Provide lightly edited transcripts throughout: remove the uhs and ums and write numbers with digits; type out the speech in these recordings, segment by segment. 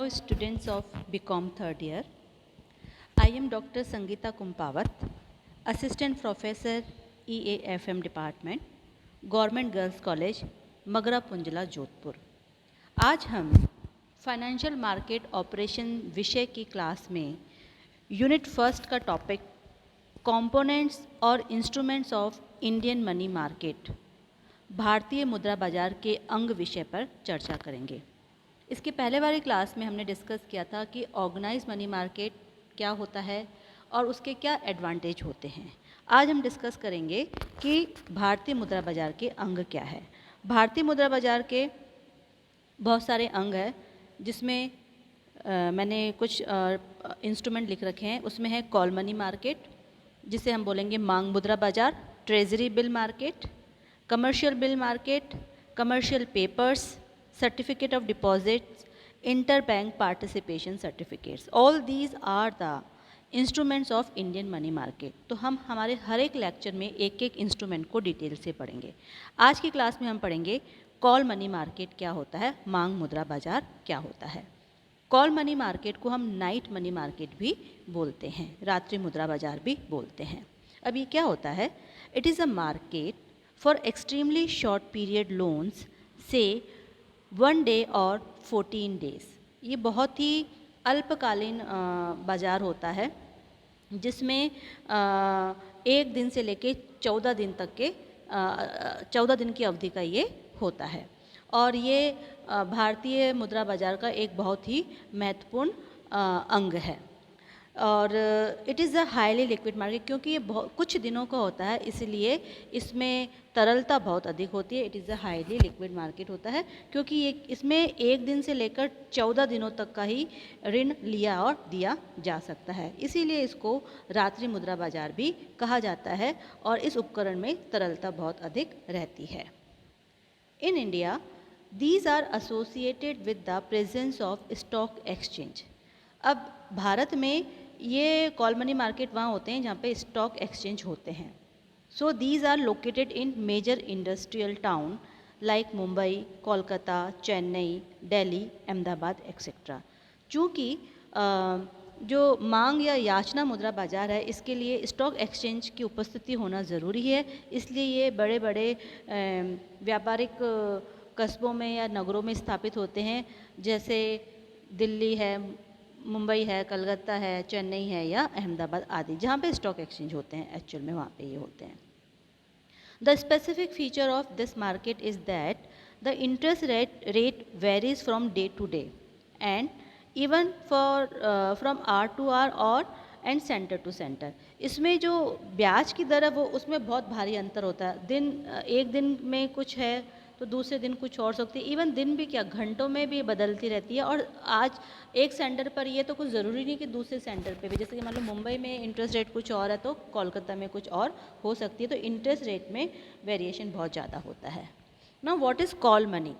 Hello students of BCom third year. I am Dr. Sangeeta Kumpawat, Assistant Professor EAFM Department, Government Girls College, Magra पुंजला Jodhpur. आज हम financial market operation विषय की class में unit first का topic components और instruments of Indian money market, भारतीय मुद्रा बाजार के अंग विषय पर चर्चा करेंगे। इसके पहले वाली क्लास में हमने डिस्कस किया था कि ऑर्गेनाइज मनी मार्केट क्या होता है और उसके क्या एडवांटेज होते हैं। आज हम डिस्कस करेंगे कि भारतीय मुद्रा बाजार के अंग क्या है। भारतीय मुद्रा बाजार के बहुत सारे अंग हैं, जिसमें मैंने कुछ इंस्ट्रूमेंट लिख रखे हैं। उसमें है कॉल मनी मार्केट, जिसे हम बोलेंगे मांग मुद्रा बाजार, treasury bill market, commercial bill market, commercial papers, certificate of deposits, interbank participation certificates. All these are the instruments of Indian money market. तो हम हमारे हर एक लेक्चर में एक एक इंस्ट्रूमेंट को डिटेल से पढ़ेंगे। आज की क्लास में हम पढ़ेंगे कॉल मनी मार्केट क्या होता है, मांग मुद्रा बाजार क्या होता है। कॉल मनी मार्केट को हम नाइट मनी मार्केट भी बोलते हैं, रात्रि मुद्रा बाजार भी बोलते हैं। अब ये क्या होता है? It is a market for extremely short period loans से 1 डे और 14 डेज़। ये बहुत ही अल्पकालीन बाज़ार होता है, जिसमें 1 दिन से लेके 14 दिन तक के 14 दिन की अवधि का ये होता है। और ये भारतीय मुद्रा बाज़ार का एक बहुत ही महत्वपूर्ण अंग है। और it is a highly liquid market, क्योंकि ये बहुत कुछ दिनों का होता है, इसलिए इसमें तरलता बहुत अधिक होती है। It is a highly liquid market होता है, क्योंकि ये इसमें 1 दिन से लेकर 14 दिनों तक का ही ऋण लिया और दिया जा सकता है। इसीलिए इसको रात्रि मुद्रा बाजार भी कहा जाता है, और इस उपकरण में तरलता बहुत अधिक रहती है। In India these are associated with the presence of stock exchange. अब भारत में ये कॉल मनी मार्केट वहाँ होते हैं जहाँ पे स्टॉक एक्सचेंज होते हैं। So these are located in major industrial town like Mumbai, Kolkata, Chennai, Delhi, Ahmedabad etcetera. चूँकि जो मांग या याचना मुद्रा बाजार है, इसके लिए स्टॉक एक्सचेंज की उपस्थिति होना ज़रूरी है। इसलिए ये बड़े बड़े व्यापारिक कस्बों में या नगरों में स्थापित होते हैं, जैसे दिल्ली है, मुंबई है, कलकत्ता है, चेन्नई है या अहमदाबाद आदि, जहाँ पे स्टॉक एक्सचेंज होते हैं। एक्चुअल में वहाँ पे ये होते हैं। The specific feature of this market is that the interest rate varies from day to day and even for from hour to hour और एंड सेंटर टू सेंटर। इसमें जो ब्याज की दर है वो उसमें बहुत भारी अंतर होता है। एक दिन में कुछ है तो दूसरे दिन कुछ और सकती है। इवन दिन भी क्या, घंटों में भी बदलती रहती है। और आज एक सेंटर पर ये तो कुछ ज़रूरी नहीं कि दूसरे सेंटर पे भी, जैसे कि मान लो मुंबई में इंटरेस्ट रेट कुछ और है तो कोलकाता में कुछ और हो सकती है। तो इंटरेस्ट रेट में वेरिएशन बहुत ज़्यादा होता है। Now what is call money,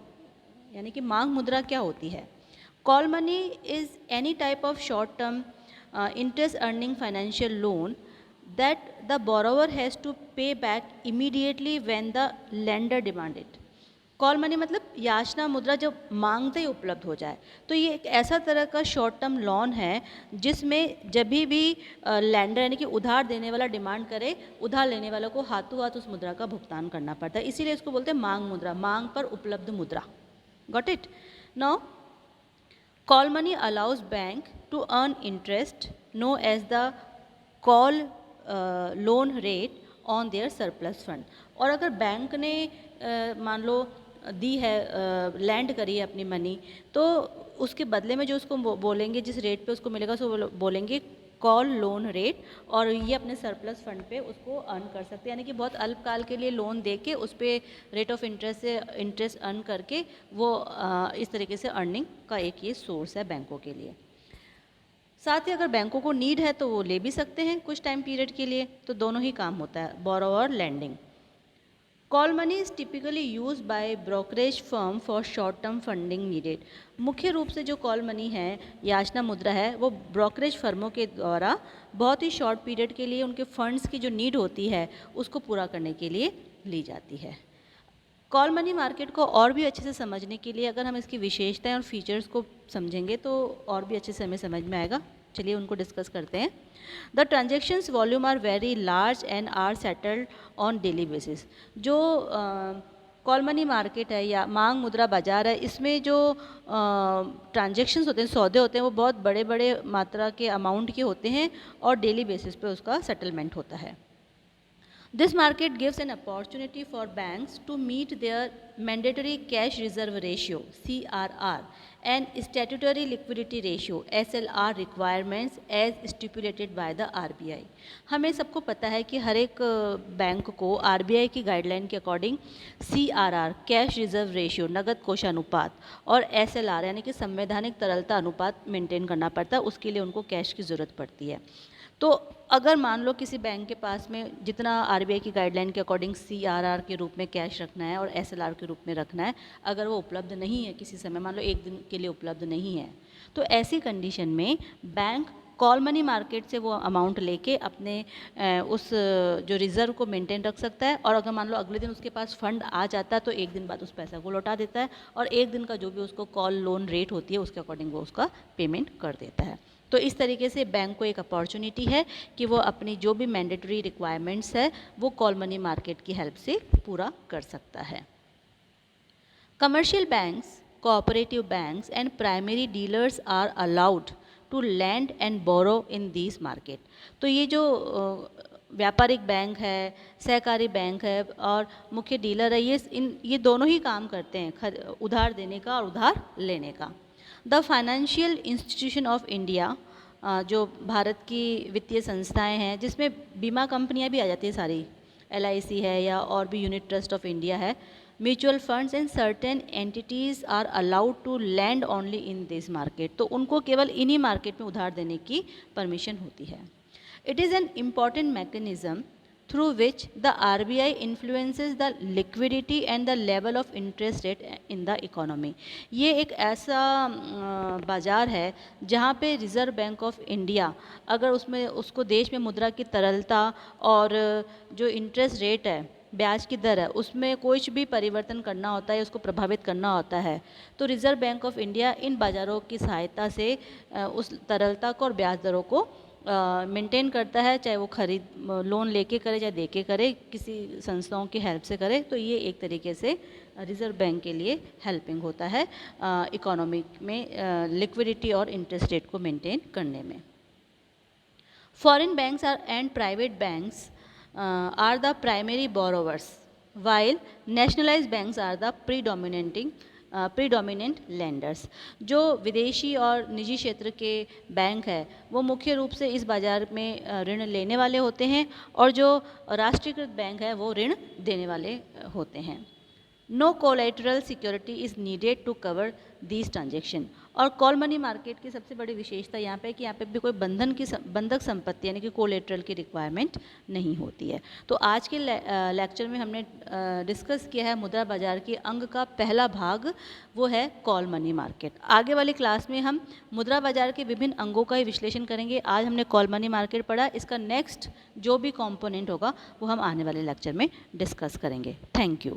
यानी कि मांग मुद्रा क्या होती है? Call money is any type of short term interest earning financial loan that the borrower has to pay back immediately when the lender demand it. Call money मतलब याचना मुद्रा जब मांगते ही उपलब्ध हो जाए। तो ये एक ऐसा तरह का शॉर्ट टर्म लोन है जिसमें जब भी लैंडर यानी कि उधार देने वाला डिमांड करे, उधार लेने वालों को हाथों हाथ उस मुद्रा का भुगतान करना पड़ता है। इसीलिए इसको बोलते हैं मांग मुद्रा, मांग पर उपलब्ध मुद्रा। Got it? Now call money allows bank to earn interest known as the call loan rate on their surplus fund। और अगर बैंक ने मान लो दी है, लैंड करी है अपनी मनी, तो उसके बदले में जो उसको बोलेंगे, जिस रेट पे उसको मिलेगा उसको बोलेंगे कॉल लोन रेट, और ये अपने सरप्लस फंड पे उसको अर्न कर सकते हैं। यानी कि बहुत अल्पकाल के लिए लोन दे के उस पर रेट ऑफ इंटरेस्ट से इंटरेस्ट अर्न करके वो इस तरीके से अर्निंग का एक ये सोर्स है बैंकों के लिए। साथ ही अगर बैंकों को नीड है तो वो ले भी सकते हैं कुछ टाइम पीरियड के लिए। तो दोनों ही काम होता है, बोरो और lending. Call money is typically use by brokerage firm for short term funding needed. मुख्य रूप से जो कॉल मनी है, याचना मुद्रा है, वो ब्रोकरेज फर्मों के द्वारा बहुत ही शॉर्ट पीरियड के लिए उनके फंड्स की जो नीड होती है उसको पूरा करने के लिए ली जाती है। कॉल मनी मार्केट को और भी अच्छे से समझने के लिए अगर हम इसकी विशेषताएं और फीचर्स को समझेंगे तो और भी अच्छे से हमें समझ में आएगा। चलिए उनको डिस्कस करते हैं। The transactions volume are very large and are settled on daily basis. जो कॉल मनी मार्केट है या मांग मुद्रा बाजार है, इसमें जो ट्रांजेक्शन्स होते हैं, सौदे होते हैं, वो बहुत बड़े बड़े मात्रा के अमाउंट के होते हैं और डेली बेसिस पे उसका सेटलमेंट होता है। This market gives an opportunity for banks to meet their mandatory cash reserve ratio (CRR) and statutory liquidity ratio (SLR) requirements as stipulated by the RBI. हमें सबको पता है कि हर एक बैंक को RBI की गाइडलाइन के according CRR cash reserve ratio नगद कोषानुपात और SLR यानी कि संवैधानिक तरलता अनुपात मेंटेन करना पड़ता है। उसके लिए उनको कैश की ज़रूरत पड़ती है। तो अगर मान लो किसी बैंक के पास में जितना आरबीआई की गाइडलाइन के अकॉर्डिंग सीआरआर के रूप में कैश रखना है और एसएलआर के रूप में रखना है, अगर वो उपलब्ध नहीं है किसी समय, मान लो एक दिन के लिए उपलब्ध नहीं है, तो ऐसी कंडीशन में बैंक कॉल मनी मार्केट से वो अमाउंट लेके अपने उस जो रिज़र्व को मेंटेन रख सकता है। और अगर मान लो अगले दिन उसके पास फंड आ जाता है तो एक दिन बाद उस पैसा को लौटा देता है और एक दिन का जो भी उसको कॉल लोन रेट होती है उसके अकॉर्डिंग वो उसका पेमेंट कर देता है। तो इस तरीके से बैंक को एक अपॉर्चुनिटी है कि वो अपनी जो भी मैंडेटरी रिक्वायरमेंट्स है वो कॉल मनी मार्केट की हेल्प से पूरा कर सकता है। Commercial banks, cooperative banks and primary dealers are allowed to lend and borrow in this market. तो ये जो व्यापारिक बैंक है, सहकारी बैंक है और मुख्य डीलर है, ये दोनों ही काम करते हैं उधार देने का और उधार लेने का। The financial institution of India, जो भारत की वित्तीय संस्थाएं हैं जिसमें बीमा कंपनियां भी आ जाती है सारी, LIC है या और भी यूनिट ट्रस्ट ऑफ इंडिया है, mutual funds and certain entities are allowed to lend only in this market. तो उनको केवल इन्हीं मार्केट में उधार देने की परमिशन होती है। It is an important mechanism through which the RBI influences the liquidity and the level of interest rate in the economy। ये एक ऐसा बाज़ार है जहाँ पे रिज़र्व बैंक ऑफ इंडिया अगर उसमें उसको देश में मुद्रा की तरलता और जो इंटरेस्ट रेट है, ब्याज की दर है, उसमें कुछ भी परिवर्तन करना होता है, उसको प्रभावित करना होता है, तो reserve bank of India in बाज़ारों की सहायता से उस तरलता को और ब्याज दरों को मेंटेन करता है, चाहे वो खरीद लोन लेके करे चाहे दे के करे, किसी संस्थाओं की हेल्प से करे। तो ये एक तरीके से रिज़र्व बैंक के लिए हेल्पिंग होता है इकोनॉमिक में लिक्विडिटी और इंटरेस्ट रेट को मेंटेन करने में। Foreign banks are and private banks are the primary borrowers while nationalized banks are the predominant lenders. जो विदेशी और निजी क्षेत्र के बैंक है वो मुख्य रूप से इस बाज़ार में ऋण लेने वाले होते हैं और जो राष्ट्रीयकृत बैंक है वो ऋण देने वाले होते हैं। No collateral security is needed to cover these transaction. और कॉल मनी मार्केट की सबसे बड़ी विशेषता यहाँ पे कि यहाँ पे भी कोई बंधक संपत्ति यानी कि कोलेटरल की रिक्वायरमेंट नहीं होती है। तो आज के लेक्चर में हमने डिस्कस किया है मुद्रा बाजार के अंग का पहला भाग, वो है कॉल मनी मार्केट। आगे वाली क्लास में हम मुद्रा बाजार के विभिन्न अंगों का ही विश्लेषण करेंगे। आज हमने कॉल मनी मार्केट पढ़ा, इसका नेक्स्ट जो भी कॉम्पोनेंट होगा वो हम आने वाले लेक्चर में डिस्कस करेंगे। Thank you.